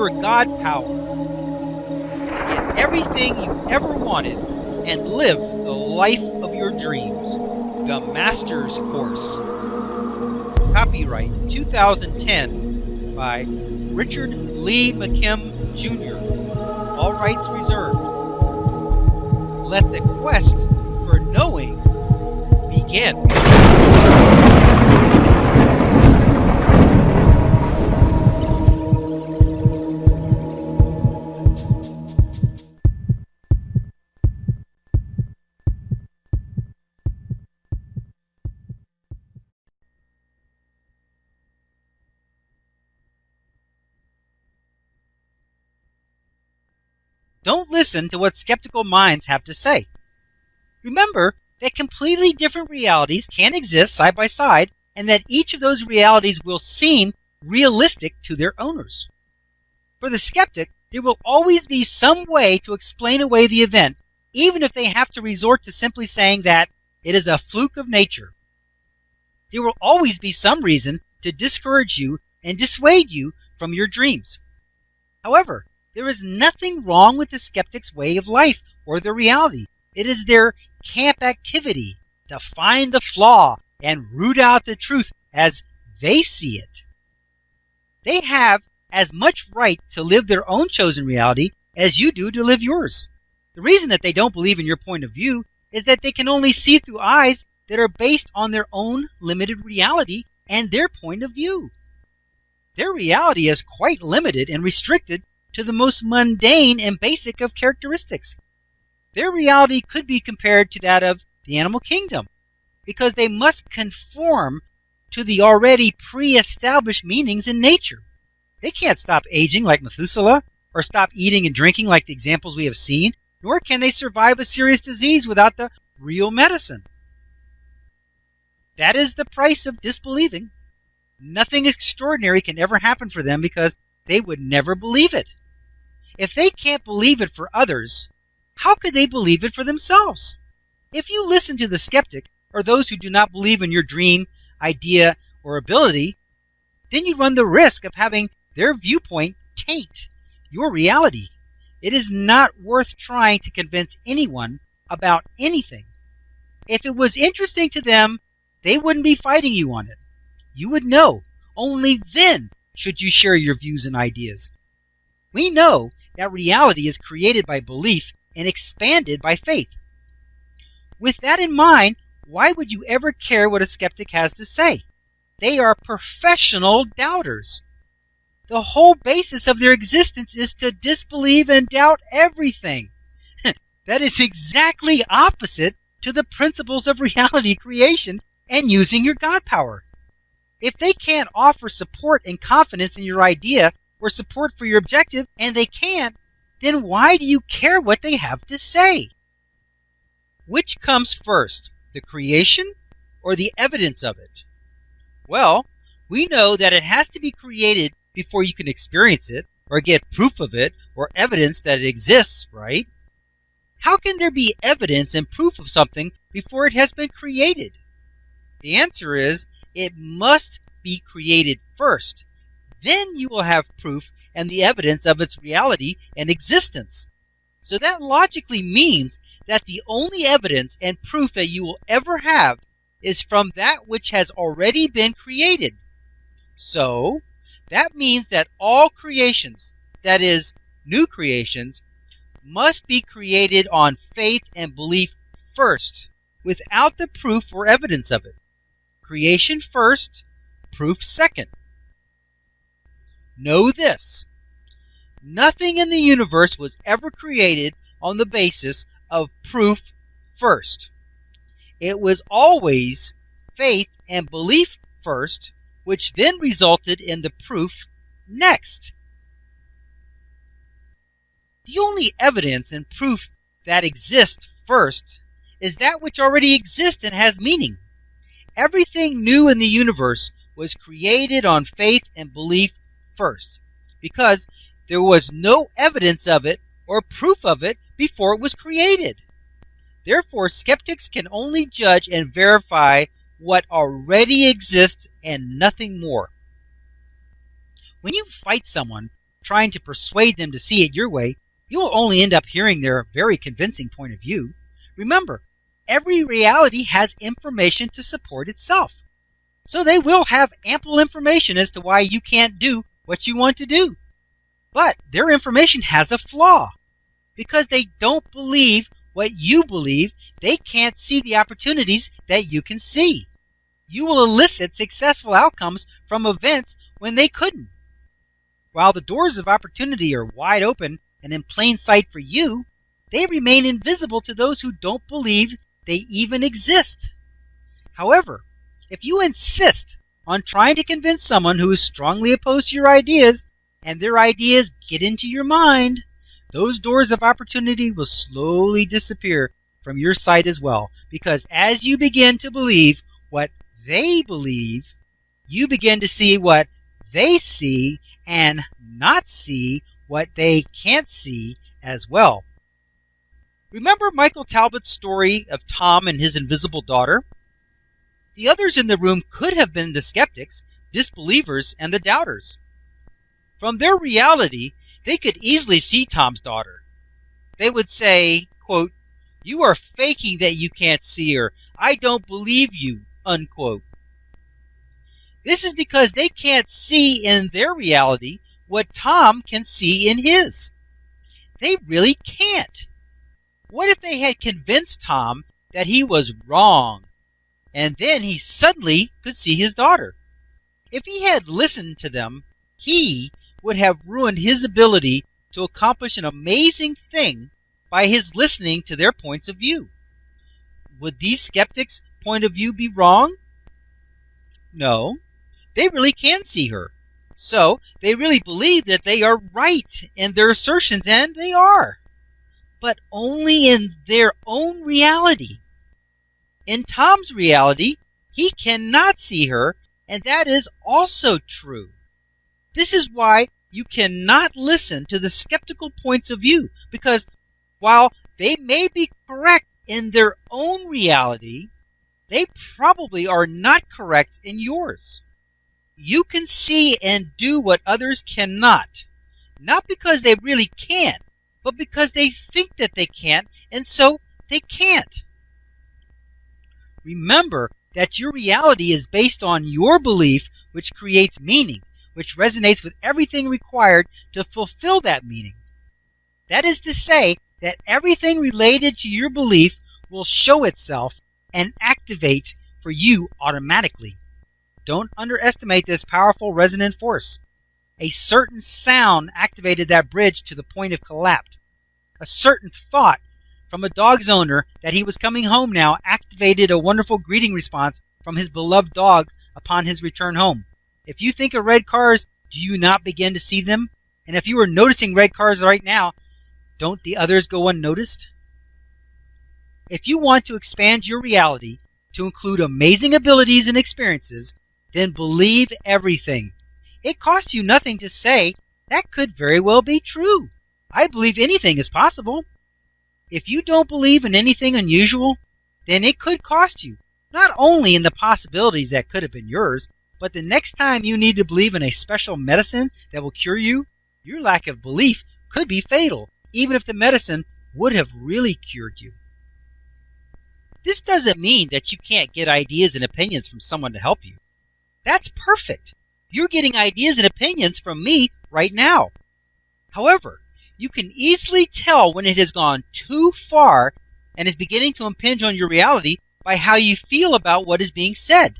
your God power. Get everything you ever wanted and live the life of your dreams. The Master's Course. Copyright 2010 by Richard Lee McKim Jr. All rights reserved. Let the quest for knowing begin. Don't listen to what skeptical minds have to say. Remember that completely different realities can exist side by side, and that each of those realities will seem realistic to their owners. For the skeptic, there will always be some way to explain away the event, even if they have to resort to simply saying that it is a fluke of nature. There will always be some reason to discourage you and dissuade you from your dreams. However, there is nothing wrong with the skeptic's way of life or their reality. It is their camp activity to find the flaw and root out the truth as they see it. They have as much right to live their own chosen reality as you do to live yours. The reason that they don't believe in your point of view is that they can only see through eyes that are based on their own limited reality and their point of view. Their reality is quite limited and restricted to the most mundane and basic of characteristics. Their reality could be compared to that of the animal kingdom, because they must conform to the already pre-established meanings in nature. They can't stop aging like Methuselah, or stop eating and drinking like the examples we have seen, nor can they survive a serious disease without the real medicine. That is the price of disbelieving. Nothing extraordinary can ever happen for them because they would never believe it. If they can't believe it for others, how could they believe it for themselves? If you listen to the skeptic, or those who do not believe in your dream, idea, or ability, then you run the risk of having their viewpoint taint your reality. It is not worth trying to convince anyone about anything. If it was interesting to them, they wouldn't be fighting you on it. You would know. Only then should you share your views and ideas. We know that reality is created by belief and expanded by faith. With that in mind, why would you ever care what a skeptic has to say? They are professional doubters. The whole basis of their existence is to disbelieve and doubt everything. That is exactly opposite to the principles of reality creation and using your God power. If they can't offer support and confidence in your idea or support for your objective, and they can't, then why do you care what they have to say? Which comes first, the creation or the evidence of it? Well, we know that it has to be created before you can experience it, or get proof of it, or evidence that it exists, right? How can there be evidence and proof of something before it has been created? The answer is, it must be created first. Then you will have proof and the evidence of its reality and existence. So that logically means that the only evidence and proof that you will ever have is from that which has already been created. So that means that all creations, that is, new creations, must be created on faith and belief first, without the proof or evidence of it. Creation first, proof second. Know this: nothing in the universe was ever created on the basis of proof first. It was always faith and belief first, which then resulted in the proof next. The only evidence and proof that exists first is that which already exists and has meaning. Everything new in the universe was created on faith and belief first, because there was no evidence of it or proof of it before it was created. Therefore, skeptics can only judge and verify what already exists and nothing more. When you fight someone trying to persuade them to see it your way, you'll only end up hearing their very convincing point of view. Remember, every reality has information to support itself. So they will have ample information as to why you can't do what you want to do. But their information has a flaw. Because they don't believe what you believe, they can't see the opportunities that you can see. You will elicit successful outcomes from events when they couldn't. While the doors of opportunity are wide open and in plain sight for you, they remain invisible to those who don't believe they even exist. However, if you insist on trying to convince someone who is strongly opposed to your ideas, and their ideas get into your mind, those doors of opportunity will slowly disappear from your sight as well. Because as you begin to believe what they believe, you begin to see what they see and not see what they can't see as well. Remember Michael Talbot's story of Tom and his invisible daughter? The others in the room could have been the skeptics, disbelievers, and the doubters. From their reality, they could easily see Tom's daughter. They would say, quote, "You are faking that you can't see her. I don't believe you," unquote. This is because they can't see in their reality what Tom can see in his. They really can't. What if they had convinced Tom that he was wrong, and then he suddenly could see his daughter? If he had listened to them, he would have ruined his ability to accomplish an amazing thing by his listening to their points of view. Would these skeptics' point of view be wrong? No. They really can see her. So they really believe that they are right in their assertions, and they are. But only in their own reality. In Tom's reality, he cannot see her, and that is also true. This is why you cannot listen to the skeptical points of view, because while they may be correct in their own reality, they probably are not correct in yours. You can see and do what others cannot, not because they really can't, but because they think that they can't, and so they can't. Remember that your reality is based on your belief, which creates meaning, which resonates with everything required to fulfill that meaning. That is to say that everything related to your belief will show itself and activate for you automatically. Don't underestimate this powerful resonant force. A certain sound activated that bridge to the point of collapse. A certain thought from a dog's owner that he was coming home now activated a wonderful greeting response from his beloved dog upon his return home. If you think of red cars, do you not begin to see them? And if you are noticing red cars right now, don't the others go unnoticed? If you want to expand your reality to include amazing abilities and experiences, then believe everything. It costs you nothing to say, that could very well be true. I believe anything is possible. If you don't believe in anything unusual, then it could cost you, not only in the possibilities that could have been yours, but the next time you need to believe in a special medicine that will cure you, your lack of belief could be fatal, even if the medicine would have really cured you. This doesn't mean that you can't get ideas and opinions from someone to help you. That's perfect. You're getting ideas and opinions from me right now. However, you can easily tell when it has gone too far and is beginning to impinge on your reality by how you feel about what is being said.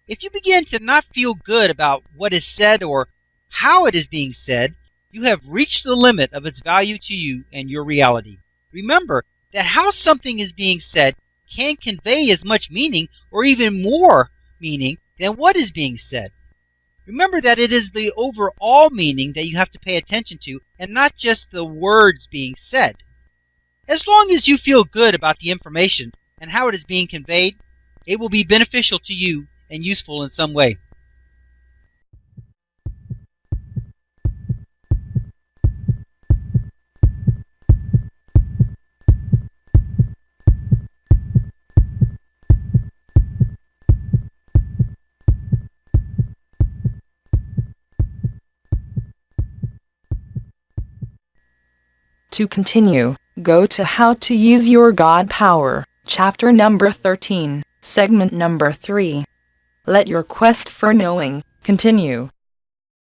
If you begin to not feel good about what is said or how it is being said, you have reached the limit of its value to you and your reality. Remember that how something is being said can convey as much meaning or even more meaning than what is being said. Remember that it is the overall meaning that you have to pay attention to and not just the words being said. As long as you feel good about the information and how it is being conveyed, it will be beneficial to you and useful in some way. To continue, go to How to Use Your God Power, chapter number 13, segment number 3. Let your quest for knowing continue.